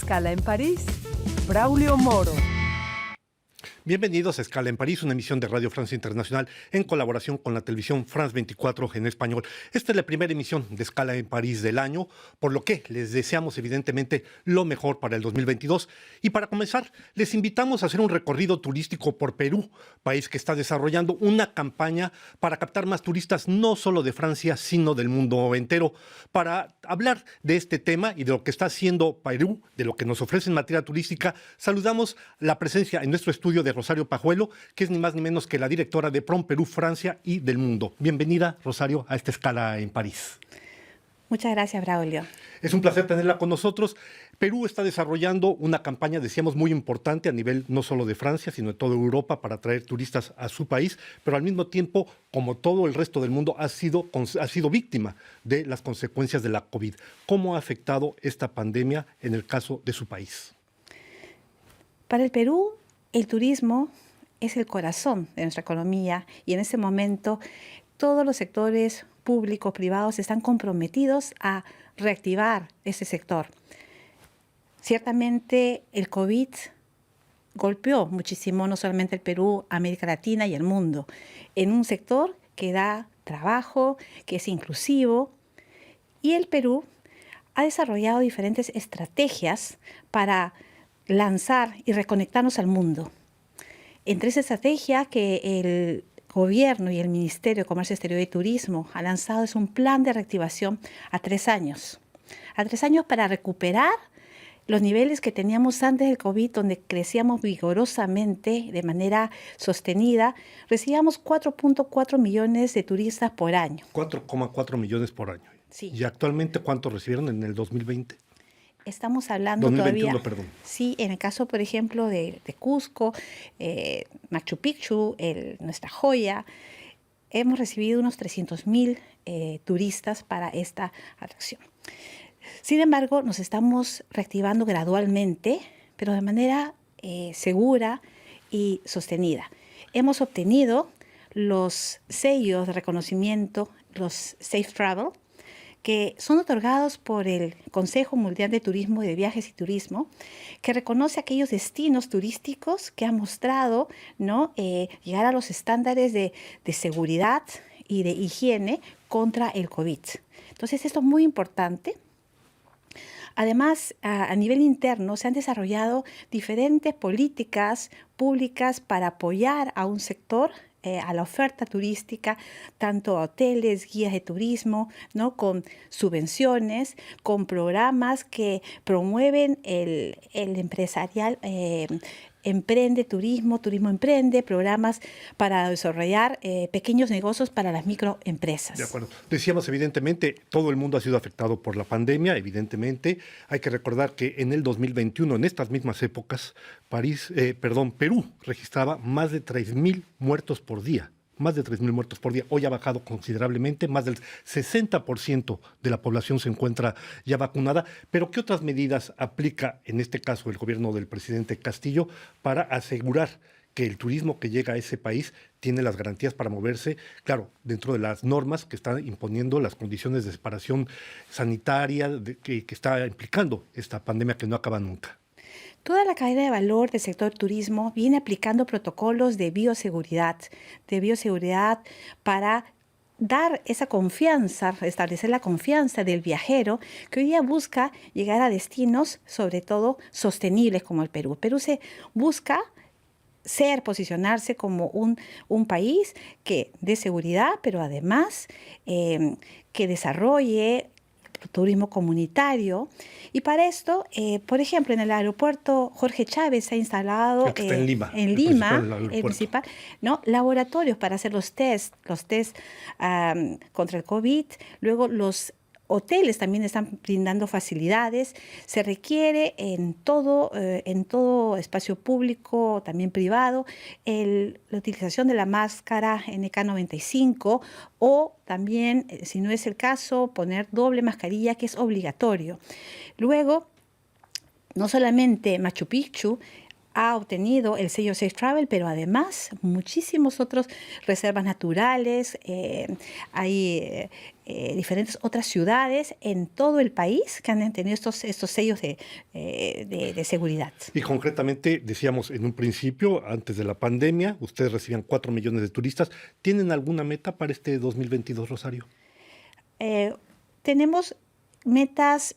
Escala en París, Braulio Moro. Bienvenidos a Escala en París, una emisión de Radio Francia Internacional en colaboración con la televisión France 24 en español. Esta es la primera emisión de Escala en París del año, por lo que les deseamos evidentemente lo mejor para el 2022. Y para comenzar, les invitamos a hacer un recorrido turístico por Perú, país que está desarrollando una campaña para captar más turistas no solo de Francia, sino del mundo entero. Para hablar de este tema y de lo que está haciendo Perú, de lo que nos ofrece en materia turística, saludamos la presencia en nuestro estudio de Rosario Pajuelo, que es ni más ni menos que la directora de PROM Perú, Francia y del mundo. Bienvenida, Rosario, a esta Escala en París. Muchas gracias, Braulio. Es un placer tenerla con nosotros. Perú está desarrollando una campaña, decíamos, muy importante a nivel no solo de Francia, sino de toda Europa para atraer turistas a su país, pero al mismo tiempo, como todo el resto del mundo, ha sido víctima de las consecuencias de la COVID. ¿Cómo ha afectado esta pandemia en el caso de su país? Para el Perú, el turismo es el corazón de nuestra economía y en este momento todos los sectores públicos, privados están comprometidos a reactivar ese sector. Ciertamente el COVID golpeó muchísimo no solamente el Perú, América Latina y el mundo, en un sector que da trabajo, que es inclusivo, y el Perú ha desarrollado diferentes estrategias para lanzar y reconectarnos al mundo. Entre esa estrategia que el Gobierno y el Ministerio de Comercio Exterior y Turismo ha lanzado es un plan de reactivación a 3 años. A 3 años para recuperar los niveles que teníamos antes del COVID, donde crecíamos vigorosamente de manera sostenida. Recibíamos 4.4 millones de turistas por año. 4,4 millones por año. Sí. ¿Y actualmente cuánto recibieron en el 2020? Estamos hablando 2021, todavía, perdón. Sí, en el caso, por ejemplo, de Cusco, Machu Picchu, nuestra joya, hemos recibido unos 300.000 turistas para esta atracción. Sin embargo, nos estamos reactivando gradualmente, pero de manera segura y sostenida. Hemos obtenido los sellos de reconocimiento, los Safe Travel, que son otorgados por el Consejo Mundial de Turismo y de Viajes y Turismo, que reconoce aquellos destinos turísticos que han mostrado, ¿no?, llegar a los estándares de seguridad y de higiene contra el COVID. Entonces, esto es muy importante. Además, a nivel interno se han desarrollado diferentes políticas públicas para apoyar a un sector, a la oferta turística, tanto a hoteles, guías de turismo, ¿no?, con subvenciones, con programas que promueven el empresarial, Emprende Turismo, Turismo Emprende, programas para desarrollar pequeños negocios para las microempresas. De acuerdo. Decíamos, evidentemente, todo el mundo ha sido afectado por la pandemia, evidentemente. Hay que recordar que en el 2021, en estas mismas épocas, Perú registraba más de 3.000 muertos por día. Más de 3.000 muertos por día. Hoy ha bajado considerablemente, más del 60% de la población se encuentra ya vacunada. Pero ¿qué otras medidas aplica, en este caso, el gobierno del presidente Castillo para asegurar que el turismo que llega a ese país tiene las garantías para moverse, claro, dentro de las normas que están imponiendo las condiciones de separación sanitaria que está implicando esta pandemia que no acaba nunca? Toda la cadena de valor del sector turismo viene aplicando protocolos de bioseguridad para dar esa confianza, restablecer la confianza del viajero que hoy día busca llegar a destinos, sobre todo sostenibles como el Perú. Perú se busca posicionarse como un país que dé seguridad, pero además que desarrolle turismo comunitario. Y para esto, por ejemplo, en el aeropuerto Jorge Chávez se ha instalado en Lima, el principal, ¿no?, laboratorios para hacer los test contra el COVID. Luego los hoteles también están brindando facilidades. Se requiere en todo espacio público, también privado, la utilización de la máscara NK95 o también, si no es el caso, poner doble mascarilla, que es obligatorio. Luego, no solamente Machu Picchu ha obtenido el sello Safe Travel, pero además muchísimos otros reservas naturales, hay diferentes otras ciudades en todo el país que han tenido estos sellos de seguridad. Y concretamente, decíamos en un principio, antes de la pandemia, ustedes recibían 4 millones de turistas. ¿Tienen alguna meta para este 2022, Rosario? Tenemos metas,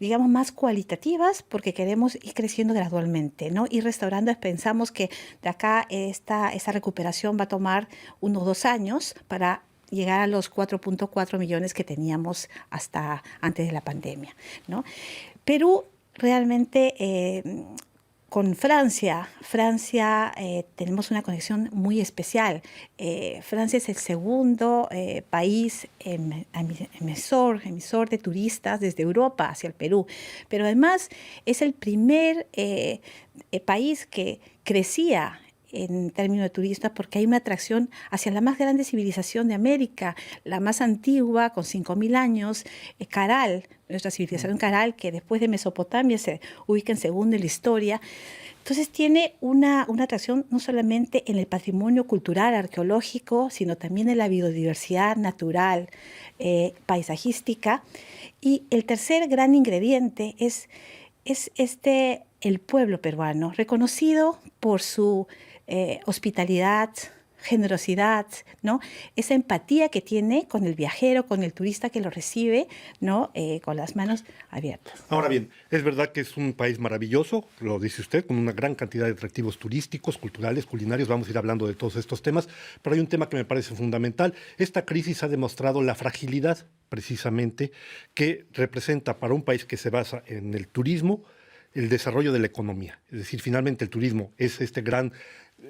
digamos, más cualitativas porque queremos ir creciendo gradualmente, ¿no? Ir restaurando, pensamos que de acá esta recuperación va a tomar unos 2 años para llegar a los 4.4 millones que teníamos hasta antes de la pandemia, ¿no? Perú realmente... con Francia tenemos una conexión muy especial. Francia es el segundo país emisor de turistas desde Europa hacia el Perú, pero además es el primer país que crecía en términos de turistas porque hay una atracción hacia la más grande civilización de América, la más antigua, con 5.000 años, Caral, nuestra civilización Caral, que después de Mesopotamia se ubica en segundo en la historia. Entonces tiene una atracción no solamente en el patrimonio cultural, arqueológico, sino también en la biodiversidad natural, paisajística. Y el tercer gran ingrediente es el pueblo peruano, reconocido por su hospitalidad, generosidad, ¿no? Esa empatía que tiene con el viajero, con el turista que lo recibe, ¿no? Con las manos abiertas. Ahora bien, es verdad que es un país maravilloso, lo dice usted, con una gran cantidad de atractivos turísticos, culturales, culinarios. Vamos a ir hablando de todos estos temas, pero hay un tema que me parece fundamental. Esta crisis ha demostrado la fragilidad, precisamente, que representa para un país que se basa en el turismo, el desarrollo de la economía. Es decir, finalmente el turismo es este gran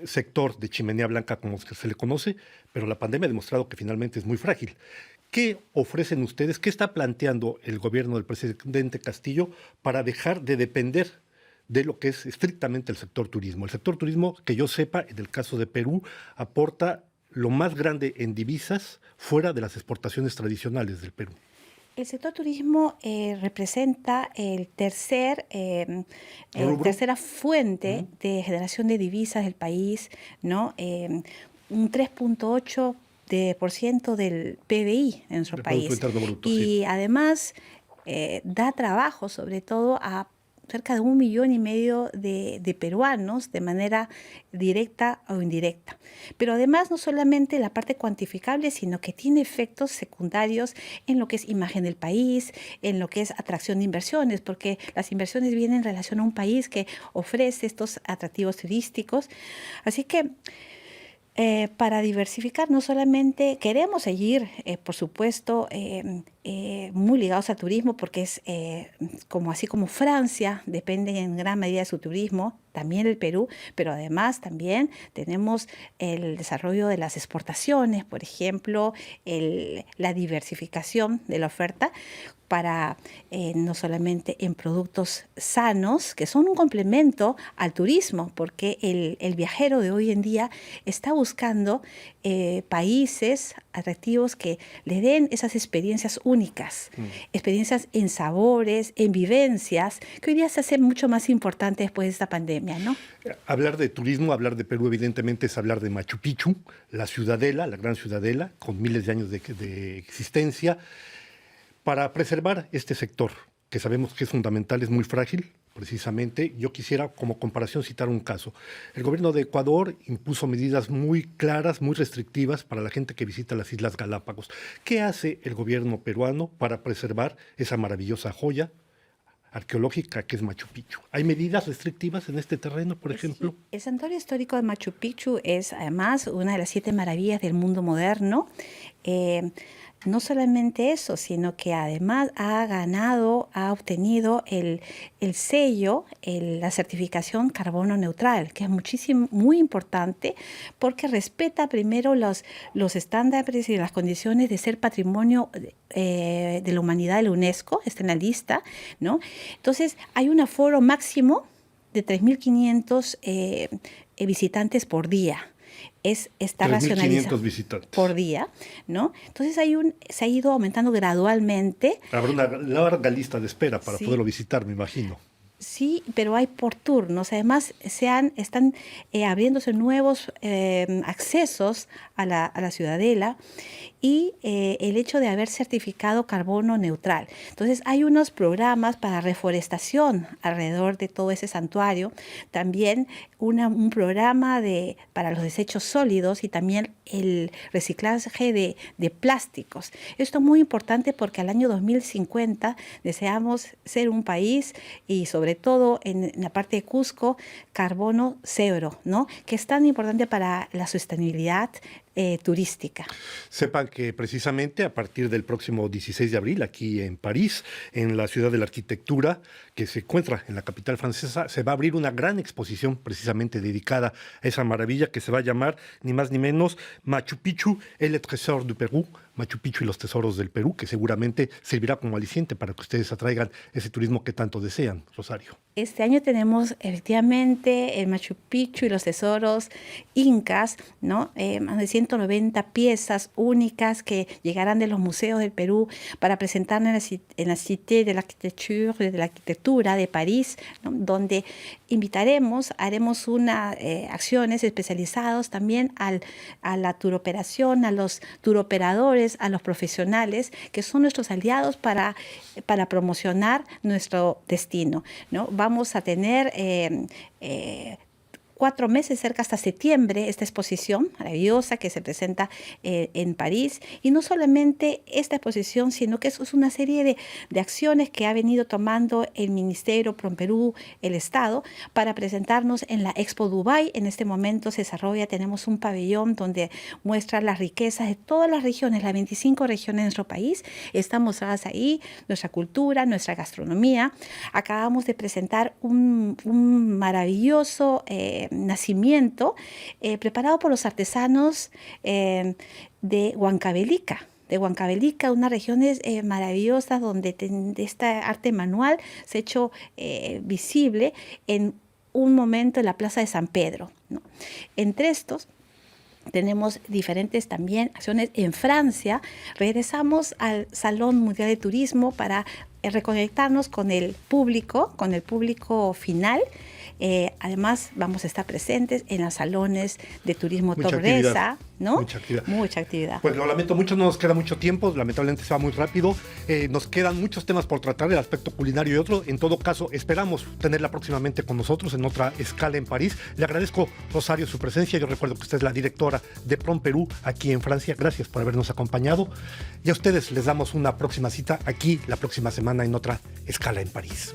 sector de chimenea blanca como se le conoce, pero la pandemia ha demostrado que finalmente es muy frágil. ¿Qué ofrecen ustedes? ¿Qué está planteando el gobierno del presidente Castillo para dejar de depender de lo que es estrictamente el sector turismo? El sector turismo, que yo sepa, en el caso de Perú, aporta lo más grande en divisas fuera de las exportaciones tradicionales del Perú. El sector turismo representa el tercera fuente de generación de divisas del país, ¿no? Un 3.8% del PBI en nuestro país. Bruto, y sí. Además da trabajo sobre todo a cerca de 1,5 millones de peruanos de manera directa o indirecta. Pero además no solamente la parte cuantificable, sino que tiene efectos secundarios en lo que es imagen del país, en lo que es atracción de inversiones, porque las inversiones vienen en relación a un país que ofrece estos atractivos turísticos. Así que para diversificar, no solamente queremos seguir, por supuesto, muy ligados al turismo, porque es así como Francia depende en gran medida de su turismo, también el Perú, pero además también tenemos el desarrollo de las exportaciones, por ejemplo, la diversificación de la oferta para no solamente en productos sanos, que son un complemento al turismo, porque el viajero de hoy en día está buscando países atractivos que le den esas experiencias únicas, experiencias en sabores, en vivencias, que hoy día se hace mucho más importante después de esta pandemia, ¿no? Hablar de turismo, hablar de Perú, evidentemente, es hablar de Machu Picchu, la ciudadela, la gran ciudadela, con miles de años de existencia. Para preservar este sector, que sabemos que es fundamental, es muy frágil, precisamente, yo quisiera como comparación citar un caso. El gobierno de Ecuador impuso medidas muy claras, muy restrictivas para la gente que visita las Islas Galápagos. ¿Qué hace el gobierno peruano para preservar esa maravillosa joya arqueológica que es Machu Picchu? ¿Hay medidas restrictivas en este terreno, por ejemplo? Sí. El santuario histórico de Machu Picchu es además una de las 7 maravillas del mundo moderno. No solamente eso, sino que además ha obtenido el sello, la certificación carbono neutral, que es muy importante porque respeta primero los estándares y las condiciones de ser patrimonio de la humanidad de la UNESCO, está en la lista, ¿no? Entonces, hay un aforo máximo de 3.500 visitantes por día. Está racionalizado visitantes por día, ¿no? Entonces se ha ido aumentando gradualmente. Habrá una larga lista de espera para Sí. poderlo visitar, me imagino. Sí, pero hay por turnos. Además, están abriéndose nuevos accesos a la ciudadela y el hecho de haber certificado carbono neutral. Entonces, hay unos programas para reforestación alrededor de todo ese santuario. También un programa para los desechos sólidos y también el reciclaje de plásticos. Esto es muy importante porque al año 2050 deseamos ser un país y sobre todo en la parte de Cusco, carbono cero, ¿no? Que es tan importante para la sostenibilidad turística. Sepan que precisamente a partir del próximo 16 de abril, aquí en París, en la ciudad de la arquitectura, que se encuentra en la capital francesa, se va a abrir una gran exposición precisamente dedicada a esa maravilla que se va a llamar ni más ni menos Machu Picchu et les trésors du Perú, Machu Picchu y los tesoros del Perú, que seguramente servirá como aliciente para que ustedes atraigan ese turismo que tanto desean, Rosario. Este año tenemos efectivamente el Machu Picchu y los tesoros incas, ¿no? Más de 190 piezas únicas que llegarán de los museos del Perú para presentar en la Cité de la Arquitectura de París, ¿no? Donde haremos acciones especializadas también a la turoperación, a los turoperadores, a los profesionales, que son nuestros aliados para promocionar nuestro destino, ¿no? Vamos a tener 4 meses, cerca hasta septiembre, esta exposición maravillosa que se presenta en París. Y no solamente esta exposición, sino que eso es una serie de acciones que ha venido tomando el Ministerio PROMPERÚ, el Estado, para presentarnos en la Expo Dubai. En este momento se desarrolla, tenemos un pabellón donde muestra las riquezas de todas las regiones, las 25 regiones de nuestro país. Están mostradas ahí nuestra cultura, nuestra gastronomía. Acabamos de presentar un maravilloso nacimiento preparado por los artesanos de Huancavelica. Unas regiones maravillosas donde esta arte manual se ha hecho visible en un momento en la Plaza de San Pedro, ¿no? Entre estos tenemos diferentes también acciones en Francia. Regresamos al Salón Mundial de Turismo para reconectarnos con el público final. Además, vamos a estar presentes en los salones de turismo Tobresa, ¿no? Mucha actividad. Pues lo lamento mucho, no nos queda mucho tiempo, lamentablemente se va muy rápido. Nos quedan muchos temas por tratar, el aspecto culinario y otro. En todo caso, esperamos tenerla próximamente con nosotros en otra escala en París. Le agradezco, Rosario, su presencia. Yo recuerdo que usted es la directora de PROMPERÚ aquí en Francia. Gracias por habernos acompañado. Y a ustedes les damos una próxima cita aquí la próxima semana en otra escala en París.